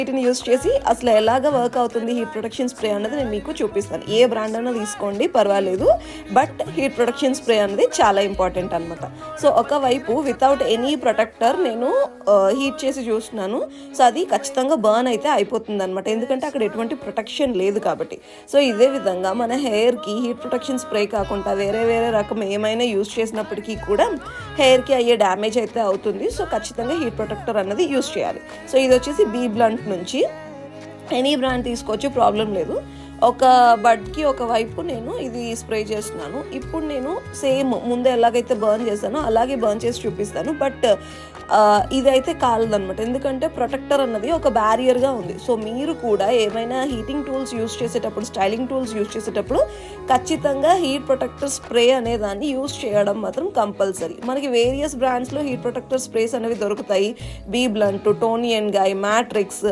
వీటిని యూస్ చేసి అసలు ఎలాగ వర్క్ అవుతుంది హీట్ ప్రొటెక్షన్ స్ప్రే అన్నది నేను మీకు చూపిస్తాను. ఏ బ్రాండ్ అన్నా తీసుకోండి పర్వాలేదు, బట్ హీట్ ప్రొటెక్షన్ స్ప్రే అనేది చాలా ఇంపార్టెంట్ అనమాట. సో ఒకవైపు వితౌట్ ఎనీ ప్రొటెక్టర్ నేను హీట్ చేసి చూస్తున్నాను. సో అది ఖచ్చితంగా బర్న్ అయితే అయిపోతుంది అనమాట, ఎందుకంటే అక్కడ ఎటువంటి ప్రొటెక్షన్ లేదు కాబట్టి. సో ఇదే విధంగా మన హెయిర్కి హీట్ ప్రొటెక్షన్ స్ప్రే కాకుండా వేరే వేరే రకం ఏమైనా యూస్ చేసినప్పటికీ కూడా హెయిర్కి అయ్యే డ్యామేజ్ అయితే అవుతుంది. సో ఖచ్చితంగా హీట్ ప్రొటెక్టర్ అన్నది యూస్ చేయాలి. సో ఇది వచ్చేసి బీ బ్లంట్ నుంచి ఎనీ బ్రాండ్ తీసుకోవచ్చు, ప్రాబ్లం లేదు. ఒక బడ్కి ఒకవైపు నేను ఇది స్ప్రే చేస్తున్నాను. ఇప్పుడు నేను సేమ్ ముందు ఎలాగైతే బర్న్ చేస్తానో అలాగే బర్న్ చేసి చూపిస్తాను. బట్ ఇదైతే కాలదనమాట, ఎందుకంటే ప్రొటెక్టర్ అన్నది ఒక బ్యారియర్గా ఉంది. సో మీరు కూడా ఏమైనా హీటింగ్ టూల్స్ యూస్ చేసేటప్పుడు, స్టైలింగ్ టూల్స్ యూస్ చేసేటప్పుడు ఖచ్చితంగా హీట్ ప్రొటెక్టర్ స్ప్రే అనే దాన్ని యూస్ చేయడం మాత్రం కంపల్సరీ. మనకి వేరియస్ బ్రాండ్స్లో హీట్ ప్రొటెక్టర్ స్ప్రేస్ అనేవి దొరుకుతాయి. Be Blunt, Toni and Guy, matrix